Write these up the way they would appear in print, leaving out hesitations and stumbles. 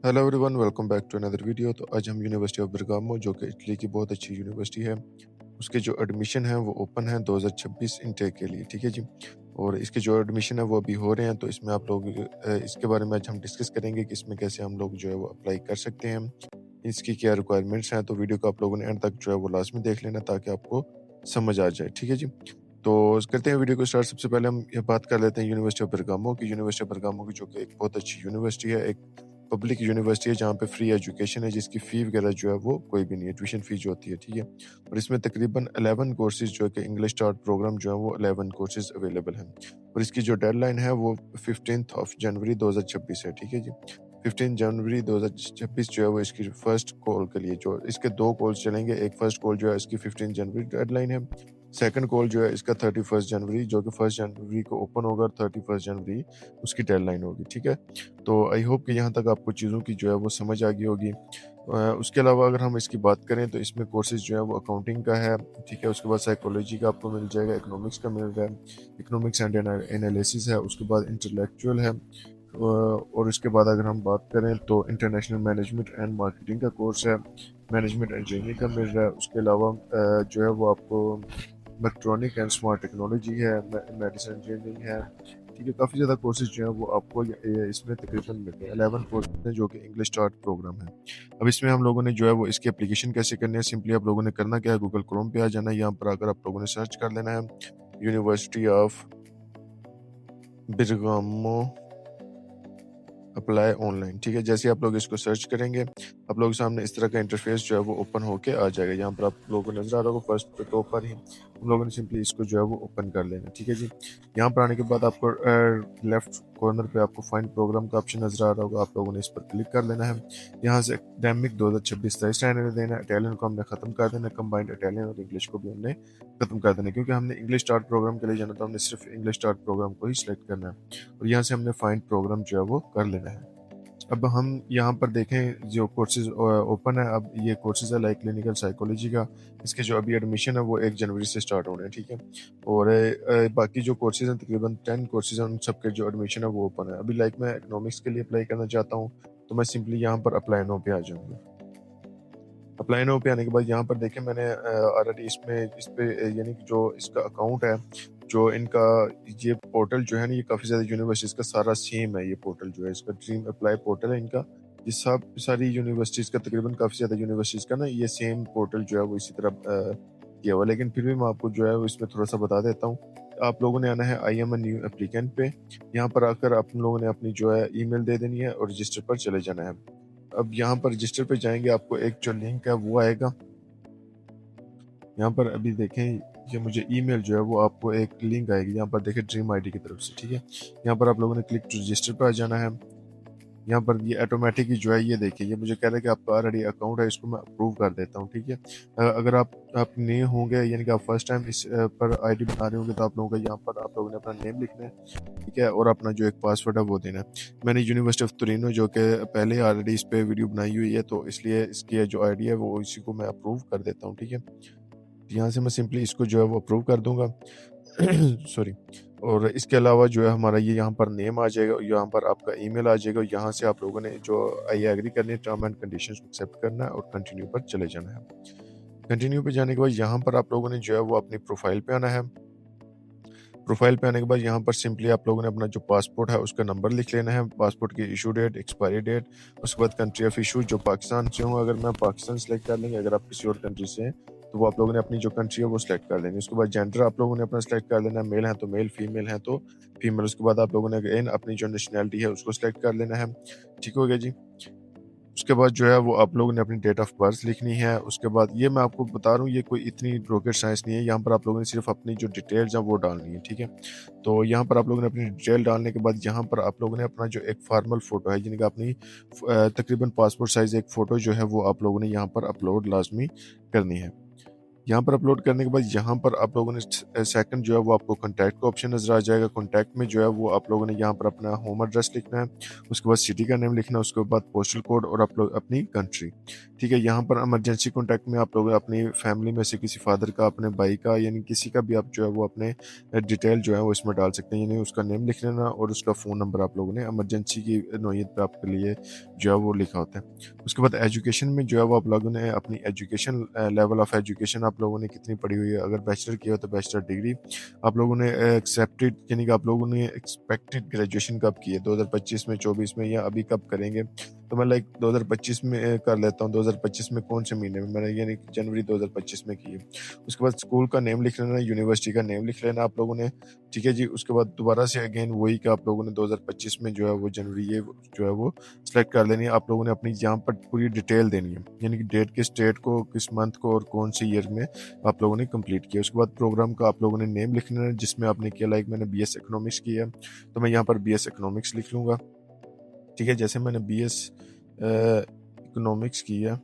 Hello everyone, welcome back to another video. तो आज हम यूनिवर्सिटी ऑफ बर्गामो, जो कि इटली की बहुत अच्छी यूनिवर्सिटी है, उसके जो एडमिशन है वो ओपन है 2026 इनटेक के लिए। ठीक है जी। और इसके जो एडमिशन है वो अभी हो रहे हैं, तो इसमें आप लोग इसके बारे में आज हम डिस्कस करेंगे कि इसमें कैसे हम लोग जो है वो अप्लाई कर सकते हैं, इसकी क्या रिक्वायरमेंट्स हैं। तो वीडियो को आप लोगों ने एंड तक जो है वो लास्ट में देख लेना ताकि आपको समझ आ जाए। ठीक है जी। तो करते हैं वीडियो को स्टार्ट। सबसे पहले हम ये बात कर लेते हैं यूनिवर्सिटी ऑफ बर्गामो की। यूनिवर्सिटी ऑफ बर्गामो की जो कि एक बहुत अच्छी यूनिवर्सिटी है, एक पब्लिक यूनिवर्सिटी है जहाँ पे फ्री एजुकेशन है, जिसकी फ़ी वगैरह जो है वो कोई भी नहीं है, ट्यूशन फ़ी जो होती है, ठीक है। और इसमें तकरीबन 11 कोर्सेज़ जो है कि इंग्लिश स्टार्ट प्रोग्राम जो है वो 11 कोर्सेज़ अवेलेबल हैं। और इसकी जो डेडलाइन है वो 15th ऑफ जनवरी 2026 है, ठीक है जी। 15 जनवरी 2026 जो है वो इसकी फर्स्ट कॉल के लिए, जो इसके 2 कॉल्स चलेंगे। एक फर्स्ट कॉल जो है इसकी 15 जनवरी डेडलाइन है। सेकंड कॉल जो है इसका 31 जनवरी, जो कि 1 जनवरी को ओपन होगा और 31 जनवरी उसकी डेडलाइन होगी, ठीक है। तो आई होप कि यहाँ तक आपको चीज़ों की जो है वो समझ आ गई होगी। उसके अलावा अगर हम इसकी बात करें तो इसमें कोर्सेज़ जो है वो अकाउंटिंग का है, ठीक है। उसके बाद साइकोलॉजी का आपको मिल जाएगा, इकोनॉमिक्स का मिल रहा है, इकोनॉमिक्स एंड एनालिसिस है। उसके बाद इंटेलेक्चुअल है। और इसके बाद अगर हम बात करें तो इंटरनेशनल मैनेजमेंट एंड मार्केटिंग का कोर्स है, मैनेजमेंट इंजीनियरिंग का मिल रहा है। उसके अलावा जो है वो आपको इलेक्ट्रॉनिक एंड स्मार्ट टेक्नोलॉजी है, मेडिसिन इंजीनियरिंग है, ठीक है। काफ़ी ज़्यादा कोर्सेज जो हैं वो आपको इसमें तकरीबन मिलते हैं। 11 कोर्स हैं जो कि इंग्लिश स्टार्ट प्रोग्राम है। अब इसमें हम लोगों ने जो है वो इसकी एप्लीकेशन कैसे करनी है, सिंपली आप लोगों ने करना क्या है, गूगल क्रोम पे आ जाना है। यहाँ पर आकर आप लोगों ने सर्च कर लेना है यूनिवर्सिटी ऑफ बिरगामो अप्लाई ऑनलाइन, ठीक है। जैसे आप लोग इसको सर्च करेंगे, आप लोगों के सामने इस तरह का इंटरफेस जो है वो ओपन होके आ जाएगा। यहाँ पर आप लोगों को नजर आ रहा होगा फर्स्ट पे टॉप पर ही, हम लोगों ने सिंपली इसको जो है वो ओपन कर लेना, ठीक है जी। यहाँ पर आने के बाद आपको लेफ्ट कॉर्नर पे आपको फाइंड प्रोग्राम का ऑप्शन नजर आ रहा होगा, आप लोगों ने इस पर क्लिक कर लेना है। यहाँ से एकेडमिक 2026 स्टैंडर्ड देना है। इटालियन को हमने खत्म कर देना, कंबाइंड इटालियन और इंग्लिश को भी हमने खत्म कर देना, क्योंकि हमने इंग्लिश स्टार्ट प्रोग्राम के लिए जाना, तो हमने सिर्फ इंग्लिश स्टार्ट प्रोग्राम को ही सिलेक्ट करना है। और यहाँ से हमने फाइंड प्रोग्राम जो है वो कर लेना है। अब हम यहाँ पर देखें जो कोर्सेज ओपन है, अब ये कोर्सेज है लाइक क्लिनिकल साइकोलॉजी का। इसके जो अभी एडमिशन है वो 1 जनवरी से स्टार्ट हो रहे हैं, ठीक है। और बाकी जो कोर्सेज हैं तकरीबन 10 कोर्सेज हैं, उन सबके जो एडमिशन है वो ओपन है। अभी लाइक मैं इकोनॉमिक्स के लिए अप्लाई करना चाहता हूँ, तो मैं सिंपली यहाँ पर अप्लाई नो पे आ जाऊँगा। अप्लाई नो पे आने के बाद यहाँ पर देखें मैंने ऑलरेडी इस पे यानी कि जो इसका अकाउंट है, जो इनका ये पोर्टल जो है ना, ये काफ़ी ज़्यादा यूनिवर्सिटीज़ का सारा सेम है। ये पोर्टल जो है इसका ड्रीम अप्लाई पोर्टल है इनका। ये सब सारी यूनिवर्सिटीज़ का तकरीबन काफ़ी ज़्यादा यूनिवर्सिटीज़ का ना ये सेम पोर्टल जो है वो इसी तरह किया हुआ है। लेकिन फिर भी मैं आपको जो है वो इसमें थोड़ा सा बता देता हूँ। आप लोगों ने आना है I am a new applicant पे। यहाँ पर आकर आप लोगों ने अपनी जो है ईमेल दे देनी है और रजिस्टर पर चले जाना है। अब यहाँ पर रजिस्टर पे जाएंगे, आपको एक जो लिंक है वो आएगा। यहाँ पर अभी देखें, ये मुझे ईमेल जो है वो आपको एक लिंक आएगी, यहाँ पर देखें ड्रीम आईडी की तरफ से, ठीक है। यहाँ पर आप लोगों ने क्लिक टू रजिस्टर पर आ जाना है। यहाँ पर ये ऑटोमेटिक ही जो है ये देखिए, ये मुझे कह रहा है कि आपका ऑलरेडी अकाउंट है, इसको मैं अप्रूव कर देता हूँ, ठीक है। अगर आप नए होंगे यानी कि आप फर्स्ट टाइम इस पर आईडी बना रहे होंगे, तो आप लोगों का यहाँ पर आप लोगों ने अपना नेम लिखना है, ठीक है, और अपना जो एक पासवर्ड है वो देना है। मैंने यूनिवर्सिटी ऑफ तुरिनो जो कि पहले ऑलरेडी इस पर वीडियो बनाई हुई है, तो इसलिए इसकी जो आईडी है वो इसी को मैं अप्रूव कर देता हूँ, ठीक है। यहाँ से मैं सिंपली इसको जो है वो अप्रूव कर दूंगा। सॉरी। और इसके अलावा जो है हमारा ये यहाँ पर नेम आ जाएगा, यहाँ पर आपका ईमेल आ जाएगा। यहाँ से आप लोगों ने जो आई एग्री करनी है, टर्म एंड कंडीशंस को एक्सेप्ट करना है और कंटिन्यू पर चले जाना है। कंटिन्यू पे जाने के बाद यहाँ पर आप लोगों ने जो है वो अपनी प्रोफाइल पे आना है। प्रोफाइल पे आने के बाद यहाँ पर सिंपली आप लोगों ने अपना जो पासपोर्ट है उसका नंबर लिख लेना है, पासपोर्ट की इशू डेट, एक्सपायरी डेट। उसके बाद कंट्री ऑफ इशू, जो पाकिस्तान से हो अगर मैं पाकिस्तान सेलेक्ट कर लेंगे, अगर आप किसी और कंट्री से हैं तो वो आप लोगों ने अपनी जो कंट्री है वो सिलेक्ट कर लेंगे। उसके बाद जेंडर आप लोगों ने अपना सिलेक्ट कर लेना है, मेल है तो मेल, फीमेल है तो फीमेल। उसके बाद आप लोगों ने अगेन अपनी जो नेशनैलिटी है उसको सिलेक्ट कर लेना है, ठीक हो गया जी। उसके बाद जो है वो आप लोगों ने अपनी डेट ऑफ बर्थ लिखनी है। उसके बाद ये मैं आपको बता रहा हूँ, ये कोई इतनी रॉकेट साइंस नहीं है। यहाँ पर आप लोगों ने सिर्फ अपनी जो डिटेल्स हैं वो डालनी है, ठीक है। तो यहाँ पर आप लोगों ने अपनी डिटेल डालने के बाद यहाँ पर आप लोगों ने अपना जो एक फॉर्मल फ़ोटो है, यानी कि अपनी तकरीबन पासपोर्ट साइज़ एक फ़ोटो जो है वो आप लोगों ने यहाँ पर अपलोड लाजमी करनी है। यहाँ पर अपलोड करने के बाद यहाँ पर आप लोगों ने सेकंड जो है वो आपको कॉन्टैक्ट का ऑप्शन नज़र आ जाएगा। कॉन्टैक्ट में जो है वो आप लोगों ने यहाँ पर अपना होम एड्रेस लिखना है, उसके बाद सिटी का नेम लिखना है, उसके बाद पोस्टल कोड और आप लोग अपनी कंट्री। ठीक है, यहाँ पर इमरजेंसी कॉन्टैक्ट में आप लोग अपनी फैमिली में से किसी फादर का, अपने भाई का, यानी किसी का भी आप जो है वो अपने डिटेल जो है वो इसमें डाल सकते हैं, यानी उसका नेम लिख लेना और उसका फ़ोन नंबर आप लोगों ने इमरजेंसी की नौयत पर आपके लिए जो है वो लिखा होता है। उसके बाद एजुकेशन में जो है वो आप लोगों ने अपनी एजुकेशन लेवल ऑफ एजुकेशन आप लोगों ने कितनी पढ़ी हुई है। अगर बैचलर किया हो तो बैचलर डिग्री आप लोगों ने एक्सेप्टेड, यानी कि आप लोगों ने एक्सपेक्टेड ग्रेजुएशन कब की है, 2025 में, 24 में, या अभी कब करेंगे। तो मैं लाइक 2025 में कर लेता हूँ। 2025 में कौन से महीने में, मैंने यानी कि जनवरी 2025 में की है। उसके बाद स्कूल का नेम लिख लेना, यूनिवर्सिटी का नेम लिख लेना आप लोगों ने। ठीक है जी, उसके बाद दोबारा से अगेन वही कि आप लोगों ने 2025 में जो है वो जनवरी ये जो है वो सेलेक्ट कर लेनी है। आप लोगों ने अपनी यहाँ पर पूरी डिटेल देनी है, यानी कि डेट, किस डेट को, किस मंथ को और कौन से ईयर में आप लोगों ने कंप्लीट किया। उसके बाद प्रोग्राम का आप लोगों ने नेम लिखना है जिसमें आपने किया। लाइक मैंने बीएस इकोनॉमिक्स किया तो मैं यहाँ पर बीएस इकोनॉमिक्स लिख लूँगा। ठीक है, जैसे मैंने बीएस इकोनॉमिक्स किया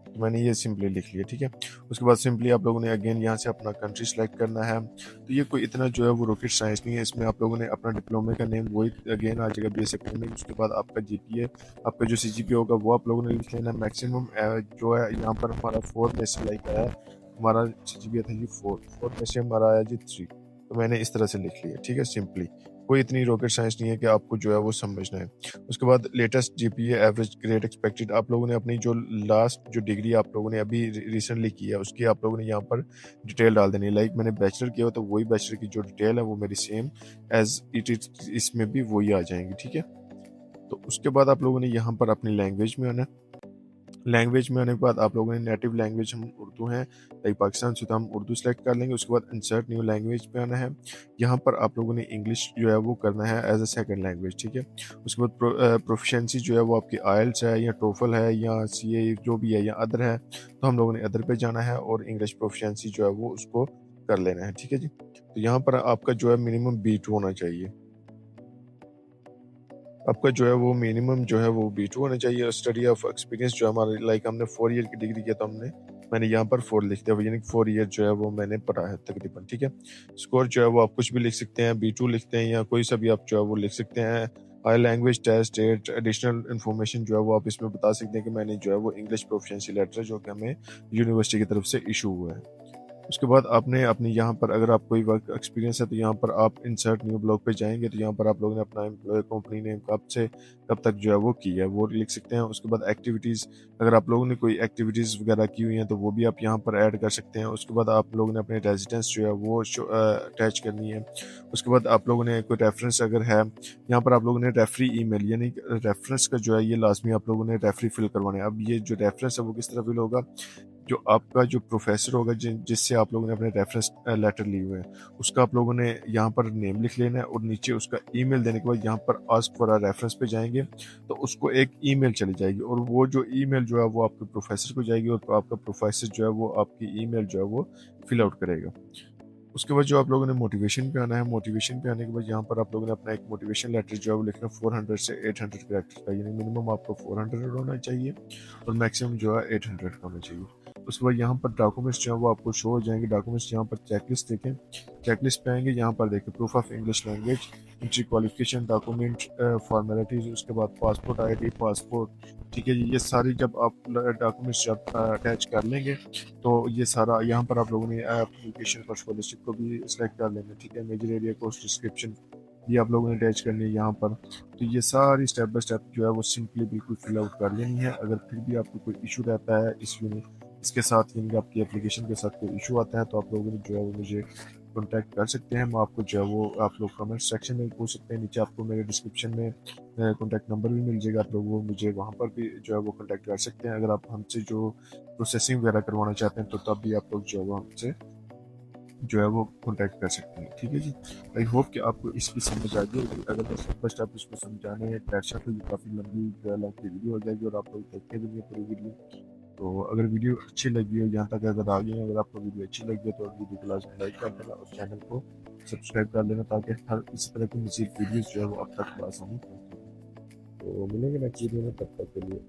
तो मैंने ये सिंपली लिख लिया। ठीक है, उसके बाद सिंपली आप लोगों ने अगेन यहाँ से अपना कंट्री सेलेक्ट करना है। तो ये कोई इतना जो है वो रॉकेट साइंस नहीं है। इसमें आप लोगों ने अपना डिप्लोमे का नेम वही अगेन आ जाएगा, बीएस इकोनॉमिक्स। उसके बाद आपका जीपीए, आपका जो सीजीपीए होगा वो आप लोगों ने लिख लेना। मैक्सिमम जो है यहाँ पर हमारा 4 में से लाइक आया, हमारा सीजीपीए था जी 4 में से हमारा आया जी 3। तो मैंने इस तरह से लिख लिया। ठीक है, सिंपली कोई इतनी रॉकेट साइंस नहीं है कि आपको जो है वो समझना है। उसके बाद latest GPA, average grade expected, आप लोगों ने अपनी जो लास्ट जो डिग्री आप लोगों ने अभी रिसेंटली की है उसकी आप लोगों ने यहाँ पर डिटेल डाल देनी है। लाइक मैंने बैचलर किया हो तो वही बैचलर की जो डिटेल है वो मेरी सेम एज इट इज इसमें भी वही आ जाएंगी। ठीक है, तो उसके बाद आप लोगों ने यहाँ पर अपनी लैंग्वेज में आना। लैंग्वेज में आने के बाद आप लोगों ने नेटिव लैंग्वेज, हम उर्दू हैं लाइक पाकिस्तान से, तो हम उर्दू सेलेक्ट कर लेंगे। उसके बाद इंसर्ट न्यू लैंग्वेज पे आना है। यहाँ पर आप लोगों ने इंग्लिश जो है वो करना है एज अ सेकंड लैंग्वेज। ठीक है, उसके बाद प्रोफिशिएंसी जो है वो आपकी आयल्स है या टोफल है या सीए जो भी है या अदर है, तो हम लोगों ने अदर पे जाना है और इंग्लिश प्रोफिशिएंसी जो है वो उसको कर लेना है। ठीक है जी, तो यहाँ पर आपका जो है मिनिमम B2 होना चाहिए। आपका जो है वो मिनिमम जो है वो B2 होना चाहिए। स्टडी ऑफ एक्सपीरियंस जो हमारा लाइक हमने 4 ईयर की डिग्री किया तो मैंने यहाँ पर 4 लिख दिया, यानी 4 ईयर जो है वो मैंने पढ़ा है तकरीबन। ठीक है, स्कोर जो है वो आप कुछ भी लिख सकते हैं, B2 लिखते हैं या कोई सा भी आप जो है वो लिख सकते हैं। High language test, additional information जो है वो आप इसमें बता सकते हैं कि मैंने जो है वो इंग्लिश प्रोफिशिएंसी लेटर जो कि हमें यूनिवर्सिटी की तरफ से इशू हुआ है। उसके बाद आपने अपनी यहाँ पर अगर आप कोई वर्क एक्सपीरियंस है तो यहाँ पर आप इंसर्ट न्यू ब्लॉग पे जाएंगे तो यहाँ पर आप लोगों ने अपना एम्प्लॉय कंपनी नेम कब से कब तक जो है वो की है वो लिख सकते हैं। उसके बाद एक्टिविटीज़, अगर आप लोगों ने कोई एक्टिविटीज़ वगैरह की हुई हैं तो वो भी आप यहाँ पर ऐड कर सकते हैं। उसके बाद आप लोगों ने अपने रेजिडेंस जो है वो अटैच करनी है। उसके बाद आप लोगों ने कोई रेफरेंस अगर है, यहाँ पर आप लोगों ने रेफरी ईमेल, यानी रेफरेंस का जो है ये लाजमी आप लोगों ने रेफरी फिल करवाना है। अब ये जो रेफरेंस है वो किस तरह फिल होगा, जो आपका जो प्रोफेसर होगा जिससे आप लोगों ने अपने रेफरेंस लेटर लिए हुए हैं उसका आप लोगों ने यहाँ पर नेम लिख लेना है और नीचे उसका ईमेल देने के बाद यहाँ पर आस्क फॉर अ रेफरेंस पे जाएंगे तो उसको एक ईमेल चली जाएगी और वो जो ईमेल जो है वो आपके प्रोफेसर को जाएगी और आपका प्रोफेसर जो है वो आपकी ईमेल जो है वो फिल आउट करेगा। उसके बाद जो आप लोगों ने मोटिवेशन पे आना है, मोटिवेशन पे आने के बाद यहाँ पर आप लोगों ने अपना एक मोटिवेशन लेटर जो है वो लिखना 400 से 800 कैरेक्टर का, यानी मिनिमम आपको 400 होना चाहिए और मैक्सिमम जो है 800 का होना चाहिए। उसके बाद यहाँ पर डॉक्यूमेंट्स जो है वो आपको शो हो जाएंगे। डॉक्यूमेंट्स यहाँ पर चेकलिस्ट देखें, चेकलिस्ट पे आएंगे, यहाँ पर देखें proof of English language, entry qualification document, formalities, उसके बाद पासपोर्ट आईडी, पासपोर्ट। ठीक है जी, ये सारी जब आप डॉक्यूमेंट्स जब अटैच कर लेंगे तो ये सारा यहाँ पर आप लोगों ने एप्लीकेशन फॉर स्कॉलरशिप को भी सिलेक्ट कर लेंगे। ठीक है, मेजर एरिया कोर्स डिस्क्रिप्शन भी आप लोगों ने अटैच करनी है यहाँ पर। तो ये सारी स्टेप बाय स्टेप जो है वो सिंपली बिल्कुल फिल आउट कर लेनी है। अगर फिर भी आपको कोई इशू रहता है इसके साथ, यानी कि आपकी एप्लीकेशन के साथ कोई इशू आता है तो आप लोगों ने जो है वो मुझे कॉन्टैक्ट कर सकते हैं। मैं आपको जो है वो आप लोग कमेंट सेक्शन में पूछ सकते हैं, नीचे आपको मेरे डिस्क्रिप्शन में कॉन्टैक्ट नंबर भी मिल जाएगा, आप लोग वो मुझे वहाँ पर भी जो है वो कॉन्टैक्ट कर सकते हैं। अगर आप हमसे जो प्रोसेसिंग वगैरह करवाना चाहते हैं तो तब भी आप लोग जो है वो हमसे जो है वो कॉन्टैक्ट कर सकते हैं। ठीक है जी, आई होप कि आपको इसकी समझ आ गई होगी। अगर बस फर्स्ट आप इसको समझाने हैं डेढ़ तो ये काफ़ी लंबी जो है लंबी वीडियो हो जाएगी और आप लोग देखते भी नहीं पूरी वीडियो। तो अगर वीडियो अच्छी लगी हो, यहाँ तक अगर आ गई है, अगर आपको वीडियो अच्छी लगी है तो वीडियो को लाजमी लाइक कर देना और चैनल को सब्सक्राइब कर लेना ताकि हर इस तरह की मज़ीद वीडियोज़ जो है वो अब तक आसानी पहुँचे। तो मिलेंगे नेक्स्ट वीडियो में, तब तक के लिए।